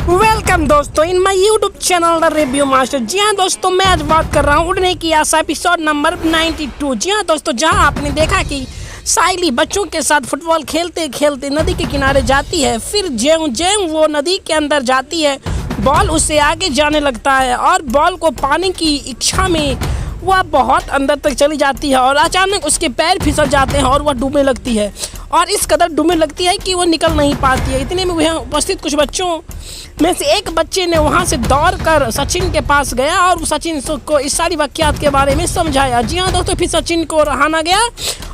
Welcome दोस्तों in my YouTube channel the review master. जी हाँ दोस्तों, मैं आज बात कर रहा हूँ उड़ने की आशा एपिसोड नंबर 92। जी हाँ दोस्तों, जहाँ आपने देखा कि साइली बच्चों के साथ फुटबॉल खेलते खेलते नदी के किनारे जाती है, फिर ज्यों ज्यों वो नदी के अंदर जाती है बॉल उससे आगे जाने लगता है और बॉल को पाने की इच्छा में वह बहुत अंदर तक चली जाती है और अचानक उसके पैर फिसल जाते हैं और वह डूबने लगती है और इस कदर डूबने लगती है कि वो निकल नहीं पाती है। इतने में वहाँ उपस्थित कुछ बच्चों में से एक बच्चे ने वहाँ से दौड़कर सचिन के पास गया और सचिन को इस सारी वाक़यात के बारे में समझाया। जी हाँ दोस्तों, फिर सचिन को रहाना गया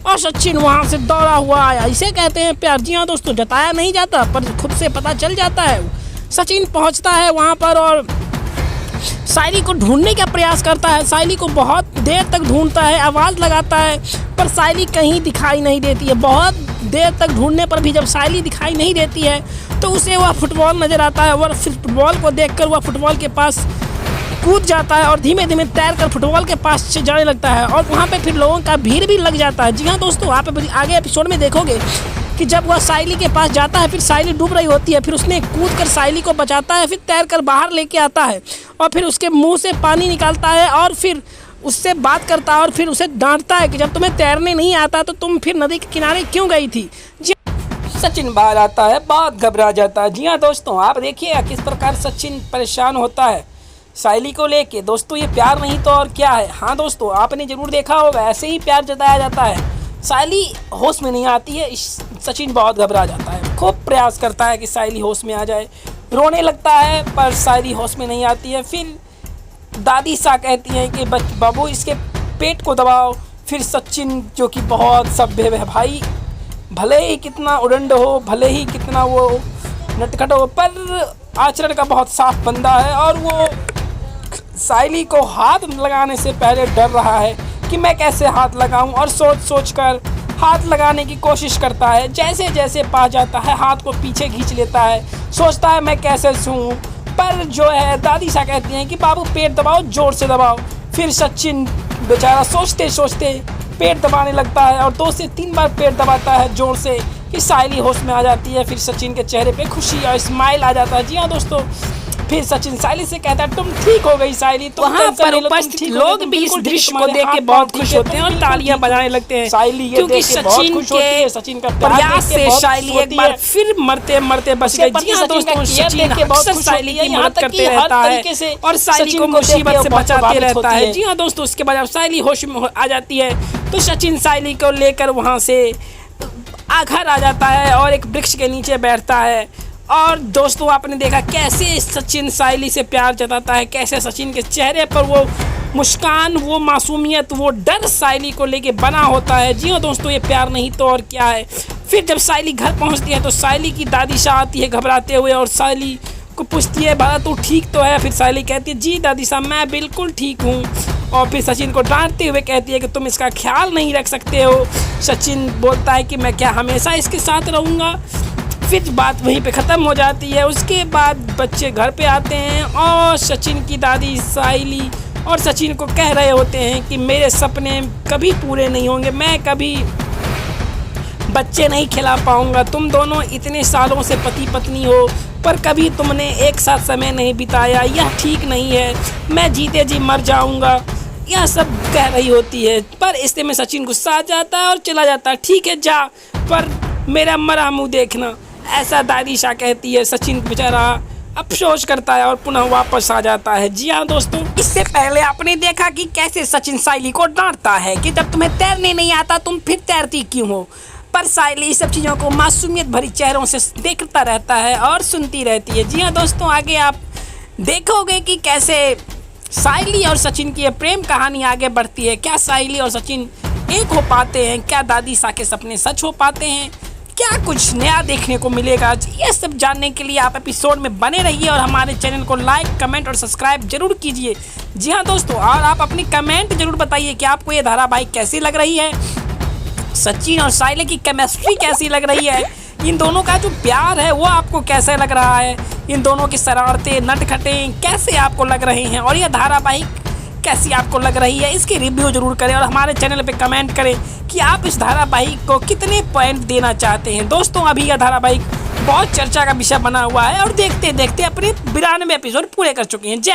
और सचिन वहाँ से दौड़ा हुआ आया। इसे कहते हैं प्यार। जी हाँ दोस्तों, जताया नहीं जाता पर खुद से पता चल जाता है। सचिन पहुँचता है वहाँ पर और साइली को ढूंढने का प्रयास करता है। साइली को बहुत देर तक ढूंढता है, आवाज़ लगाता है पर साइली कहीं दिखाई नहीं देती है। बहुत देर तक ढूंढने पर भी जब साइली दिखाई नहीं देती है तो उसे वह फुटबॉल नज़र आता है और फिर फुटबॉल को देखकर वह फुटबॉल के पास कूद जाता है और धीमे धीमे तैरकर फुटबॉल के पास से जाने लगता है और वहाँ पे फिर लोगों का भीड़ भी लग जाता है। जी हाँ दोस्तों, आप आगे एपिसोड में देखोगे कि जब वह साइली के पास जाता है, फिर साइली डूब रही होती है, फिर उसने कूद कर साइली को बचाता है, फिर तैरकर बाहर लेके आता है और फिर उसके मुंह से पानी निकालता है और फिर उससे बात करता है और फिर उसे डांटता है कि जब तुम्हें तैरने नहीं आता तो तुम फिर नदी के किनारे क्यों गई थी। जी सचिन बाहर आता है, बहुत घबरा जाता है। जी हाँ दोस्तों, आप देखिए किस प्रकार सचिन परेशान होता है साइली को लेके। दोस्तों, ये प्यार नहीं तो और क्या है। हाँ दोस्तों, आपने ज़रूर देखा होगा ऐसे ही प्यार जताया जाता है। साइली होश में नहीं आती है, सचिन बहुत घबरा जाता है, खूब प्रयास करता है कि साइली होश में आ जाए, रोने लगता है पर साइली होश में नहीं आती है। फिर दादी सा कहती हैं कि बाबू इसके पेट को दबाओ। फिर सचिन, जो कि बहुत सभ्य है भाई, भले ही कितना उड़ंड हो, भले ही कितना वो नटखट हो, पर आचरण का बहुत साफ बंदा है और वो साइली को हाथ लगाने से पहले डर रहा है कि मैं कैसे हाथ लगाऊं और सोच कर हाथ लगाने की कोशिश करता है। जैसे जैसे पास जाता है हाथ को पीछे खींच लेता है, सोचता है मैं कैसे छूऊं, पर जो है दादी सा कहती हैं कि बाबू पेट दबाओ, जोर से दबाओ। फिर सचिन बेचारा सोचते सोचते पेट दबाने लगता है और 2 से 3 बार पेट दबाता है जोर से कि साइली होश में आ जाती है। फिर सचिन के चेहरे पे खुशी और स्माइल आ जाता है। जी हाँ दोस्तों, फिर सचिन साइली से कहता है तुम ठीक हो गई साइली। तो वहाँ पर उपस्थित लोग भी इस दृश्य को देख के बहुत खुश होते हैं और तालियां बजाने लगते हैं क्योंकि सचिन का प्रयास से साइली एक बार फिर मरते मरते बच गई। जी हाँ दोस्तों, सचिन अक्सर साइली की मदद करते रहता है और साइली को मुसीबत से बचाते रहता है। जी हाँ दोस्तों, उसके बाद जब साइली होश में आ जाती है तो सचिन साइली को लेकर वहाँ से घर आ जाता है और एक वृक्ष के नीचे बैठता है। और दोस्तों, आपने देखा कैसे सचिन साइली से प्यार जताता है, कैसे सचिन के चेहरे पर वो मुस्कान, वो मासूमियत, वो डर साइली को लेके बना होता है। जी हाँ दोस्तों, ये प्यार नहीं तो और क्या है। फिर जब साइली घर पहुंचती है तो साइली की दादी शाह आती है घबराते हुए और साइली को पूछती है भला तू ठीक तो है। फिर साइली कहती है जी दादी साहब, मैं बिल्कुल ठीक हूँ। और फिर सचिन को डांटते हुए कहती है कि तुम इसका ख्याल नहीं रख सकते हो। सचिन बोलता है कि मैं क्या हमेशा इसके साथ रहूँगा। फिर बात वहीं पे ख़त्म हो जाती है। उसके बाद बच्चे घर पे आते हैं और सचिन की दादी साइली और सचिन को कह रहे होते हैं कि मेरे सपने कभी पूरे नहीं होंगे, मैं कभी बच्चे नहीं खिला पाऊँगा। तुम दोनों इतने सालों से पति पत्नी हो पर कभी तुमने एक साथ समय नहीं बिताया, यह ठीक नहीं है, मैं जीते जी मर जाऊँगा, यह सब कह रही होती है। पर इससे में सचिन गुस्सा आ जाता है और चला जाता है। ठीक है जा, पर मेरा मरा मुँह देखना, ऐसा दादी शाह कहती है। सचिन बेचारा अफसोस करता है और पुनः वापस आ जाता है। जी हाँ दोस्तों, इससे पहले आपने देखा कि कैसे सचिन साइली को डांटता है कि जब तुम्हें तैरने नहीं आता तुम फिर तैरती क्यों हो, पर साइली इस सब चीज़ों को मासूमियत भरी चेहरों से देखता रहता है और सुनती रहती है। जी हाँ दोस्तों, आगे आप देखोगे कि कैसे साइली और सचिन की प्रेम कहानी आगे बढ़ती है। क्या साइली और सचिन एक हो पाते हैं, क्या दादी सा के सपने सच हो पाते हैं, क्या कुछ नया देखने को मिलेगा। ये सब जानने के लिए आप एपिसोड में बने रहिए और हमारे चैनल को लाइक, कमेंट और सब्सक्राइब जरूर कीजिए। जी हाँ दोस्तों, और आप अपनी कमेंट जरूर बताइए कि आपको ये धारावाहिक कैसी लग रही है, सचिन और साइली की केमिस्ट्री कैसी लग रही है, इन दोनों का जो प्यार है वो आपको कैसा लग रहा है, इन दोनों की शरारतें नटखटें कैसे आपको लग रहे हैं और यह धारावाहिक कैसी आपको लग रही है, इसकी रिव्यू जरूर करें और हमारे चैनल पे कमेंट करें कि आप इस धारावाहिक को कितने पॉइंट देना चाहते हैं। दोस्तों, अभी यह धारावाहिक बहुत चर्चा का विषय बना हुआ है और देखते देखते अपने 92 एपिसोड पूरे कर चुके हैं। जय